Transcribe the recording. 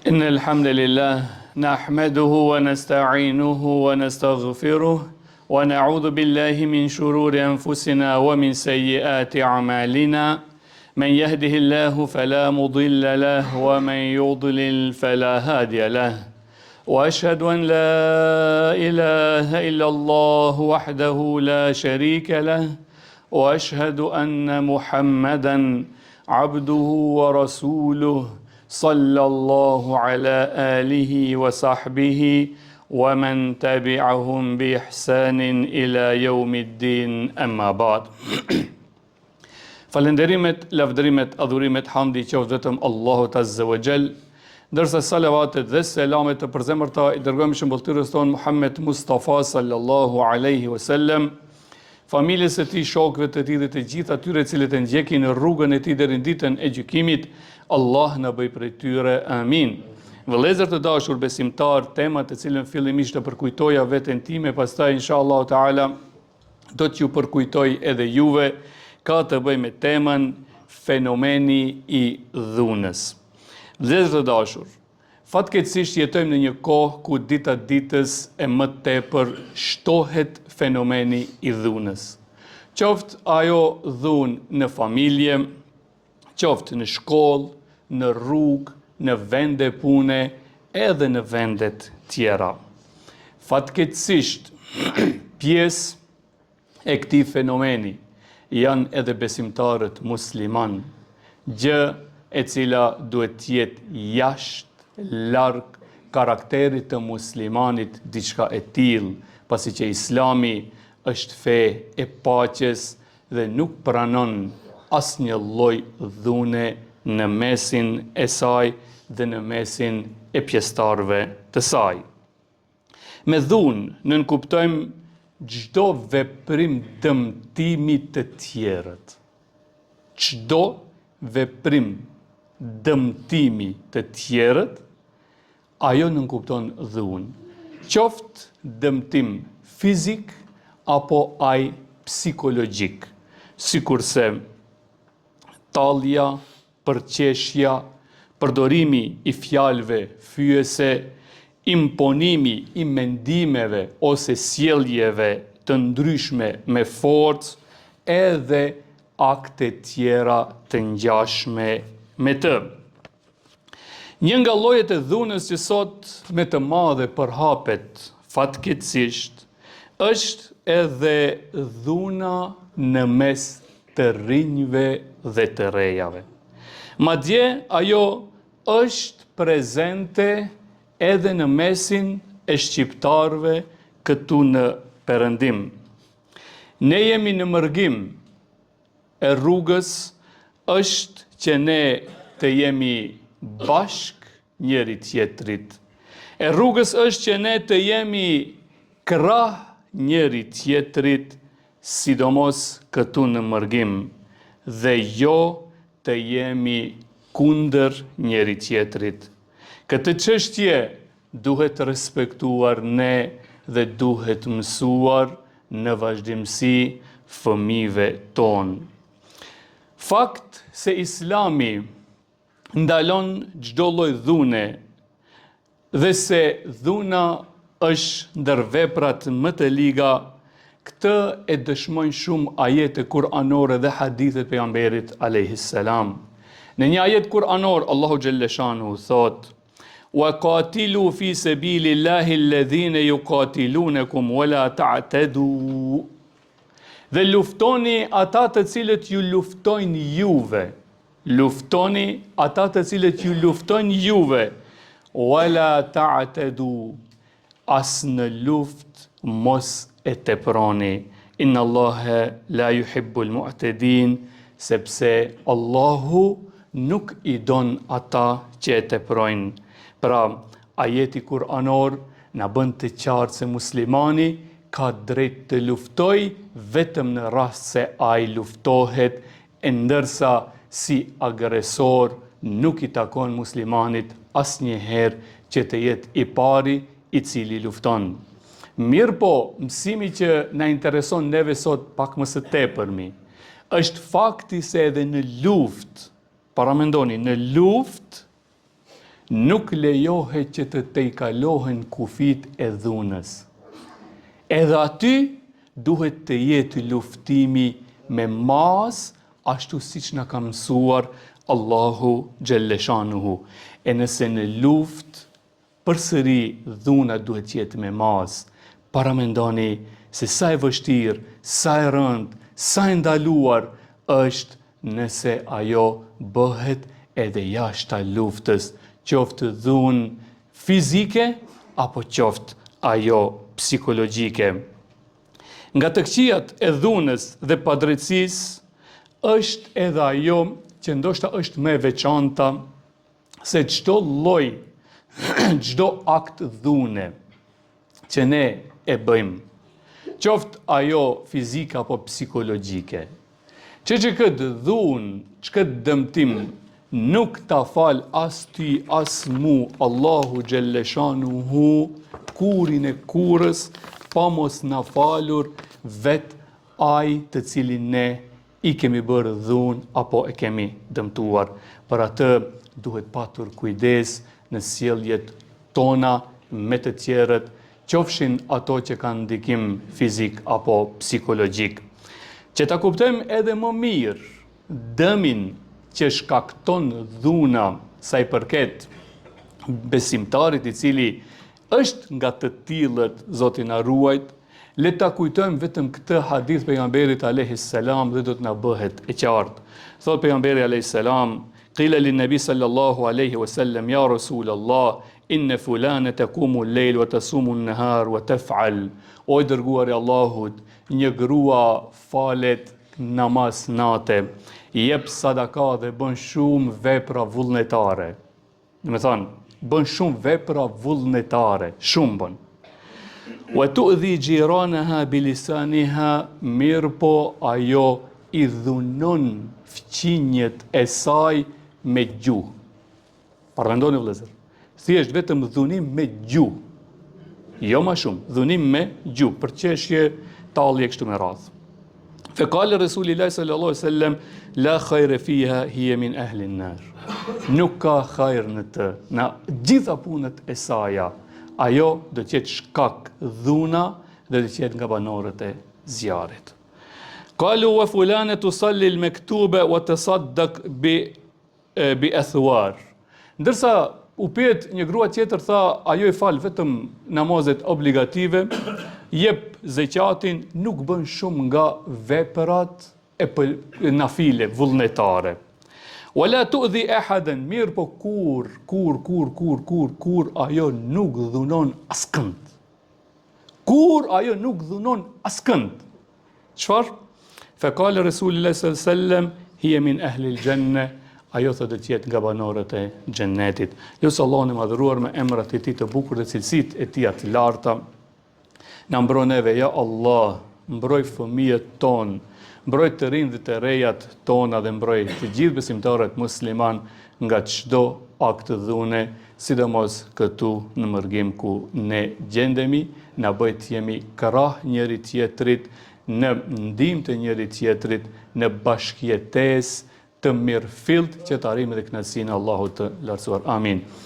إن الحمد لله نحمده ونستعينه ونستغفره ونعوذ بالله من شرور أنفسنا ومن سيئات أعمالنا من يهده الله فلا مضل له ومن يضلل فلا هادي له وأشهد أن لا إله إلا الله وحده لا شريك له وأشهد أن محمدا عبده ورسوله صلى الله على آله وصحبه ومن تبعهم بإحسان إلى يوم الدين أما بعد. Falenderimet, lavdërimet, adhurimet, hamdi qoftë vetëm Allahut Azza wa Jall, ndërsa salavatet dhe selamet të përzemërta i dërgojmë shëmbulltyrës tonë Muhammed Mustafa sallallahu alaihi wasallam, familjes së tij, shokëve të tij dhe të gjithë atyre cilët e ndjekin në rrugën e tij deri në ditën e gjykimit. Allah na bëj prej tyre, amin. Vëllezër të dashur besimtar, tema të cilën fillimisht të përkujtoja veten time, pastaj inshallah taala do t'ju përkujtoj edhe juve, ka të bëjë me temën fenomeni i dhunës. Vëllezër të dashur, fatkeqësisht jetojmë në një kohë ku dita ditës e më tepër shtohet fenomeni i dhunës. Qoftë ajo dhunë në familje, qoftë në shkollë, në rrugë, në vende pune, edhe në vendet tjera. Fatkeqësisht, pjesë e këtij fenomeni janë edhe besimtarët musliman, gjë e cila duhet të jetë jashtë, larg karakterit të muslimanit diçka e tillë, pasi që Islami është fe e paqes dhe nuk pranon asnjë lloj dhune në mesin e saj dhe në mesin e pjesëtarëve të saj. Me dhunë nënkuptojmë çdo veprim dëmtimi të tjerët. Çdo veprim dëmtimi të tjerët, ajo nënkupton dhunë. Qoftë dëmtim fizik apo ai psikologjik, sikurse tallja, përqeshja, përdorimi i fjalëve fyese, imponimi i mendimeve ose sjelljeve të ndryshme me forcë, edhe akte tjera të ngjashme me të. Një nga llojet e dhunës që sot me të madhe përhapet fatkeqësisht është edhe dhuna në mes të rinjve dhe të rejave. Madje ajo është prezente edhe në mesin e shqiptarëve këtu në Perëndim. Ne jemi në mërgim e rrugës është që ne të jemi bashk njëri tjetrit. E rrugës është që ne të jemi krah njëri tjetrit, sidomos këtu në mërgim, dhe jo të jemi kundër njëri tjetrit. Këtë çështje duhet respektuar ne dhe duhet mësuar në vazhdimsi fëmijëve tonë. Fakt se Islami ndalon çdo lloj dhune dhe se dhuna është ndër veprat më të liga, këtë e dëshmojnë shumë ajete kuranore dhe hadithet pejgamberit alayhis salam. Në një ajet kuranor Allahu xhelle shanu thot: "Wa qatilu fi sabilillahi alladhina yuqatilunakum wala ta'tadu." Dhe luftoni ata të cilët ju luftojnë juve. Luftoni ata të cilët ju luftojnë juve. Wala ta'tadu. As në luft mos e teproni. Inna Allaha la yuhibbul mu'tadin, sepse Allahu nuk i don ata që e teprojnë. Pra, ajeti kuranor na bën të qartë se muslimani ka drejt të luftoj vetëm në rast se ai luftohet, e ndërsa si agresor nuk i takon muslimanit asnjëherë që të jetë i pari i cili lufton. Mirë po, mësimi që na intereson neve sot pak më së tepërmi, është fakti se edhe në luftë, paramendoni, në luftë nuk lejohet që të tejkalohen kufit e dhunës. Edhe aty duhet të jetë luftimi me mas, ashtu siç na ka mësuar Allahu Gjelleshanuhu. E nëse në luft përsëri dhuna duhet jetë me mas, paramendoni se sa e vështirë, sa e rëndë, sa e ndaluar është nëse ajo bëhet edhe jashta luftës, qoftë dhunë fizike apo qoftë ajo psikologjike. Nga të këqijat e dhunës dhe padrejtësisë është edhe ajo që ndoshta është më e veçanta se çdo lloj, çdo akt dhune që ne e bëjmë, qoftë ajo fizike apo psikologjike, që këtë dhunë, që këtë dëmtim nuk ta fal as ty, as mu, Allahu Gjelleshanuhu, kurin e kurës, pa mos na falur vet ai të cilin ne i kemi bërë dhunë apo e kemi dëmtuar. Për atë duhet patur kujdes në sjelljet tona me të tjerët, qofshin ato që kanë ndikim fizik apo psikologjik. Që ta kuptojmë edhe më mirë dëmin që shkakton dhuna sa i përket besimtarit i cili është nga të tillët, Zoti na ruajt, le ta kujtojmë vetëm këtë hadith pejgamberit alayhis salam dhe do të na bëhet e qartë. Thot pejgamberi alayhis salam: "Qila lin-nabi sallallahu alaihi wasallam ya Rasulullah, inna fulana taqumu al-layl wa tasumu an-nahar wa taf'al." O i dërguari i Allahut, një grua falet namaz nate, jep sadaka dhe bën shumë vepra vullnetare. Do të thonë, bën shumë vepra vullnetare, shumë bën. Wa tu'dhi jiranaha bilisaniha, mirë po ajo i dhunon fqinjet e saj me gjuhë. Parandoni vëllezër, thjesht vetëm dhunim me gjuhë. Jo më shumë, dhunim me gjuhë, për çështje tallje kështu me radhë. Fekale Resulillah sallallahu alaihi wasallam, la khayra fiha hiya min ahli an-nar. Nuk ka hajër në të, në gjitha punët e saja. Ajo do të jetë shkak dhuna dhe do të jetë nga banorët e zjarrit. Qalu wa fulana tusalli al-maktuba wa tasaddaq bi athwar. Ndërsa u pyet një grua tjetër, tha, ajo i fal vetëm namazet obligative, jep zeqatin, nuk bën shumë nga veprat e nafile, vullnetare. Wala tu'dhi ahadan, mirë po kur ajo nuk dhunon askënd. Kur ajo nuk dhunon askënd. Çfarë? Fekale Resulillah sallallahu alaihi wasallam, hiya min ahli al-janna, ajo thotë të jetë nga banorët e xhennetit. Lutja Allahun e madhëruar me emrat e tij të bukur dhe cilësitë e tij të larta, na mbron neve, ja Allah, mbroj fëmijët tonë, mbroj të rinj dhe të rejat tona dhe mbroj të gjithë besimtarët musliman nga çdo akt dhune, sidomos këtu në mërgim ku ne gjendemi, na bëj të jemi krah njëri tjetrit, në ndihmë të njëri tjetrit, në bashkëjetesë të mirëfillt që të arrijmë dhe kënaqësinë e Allahut të lartësuar. Amin.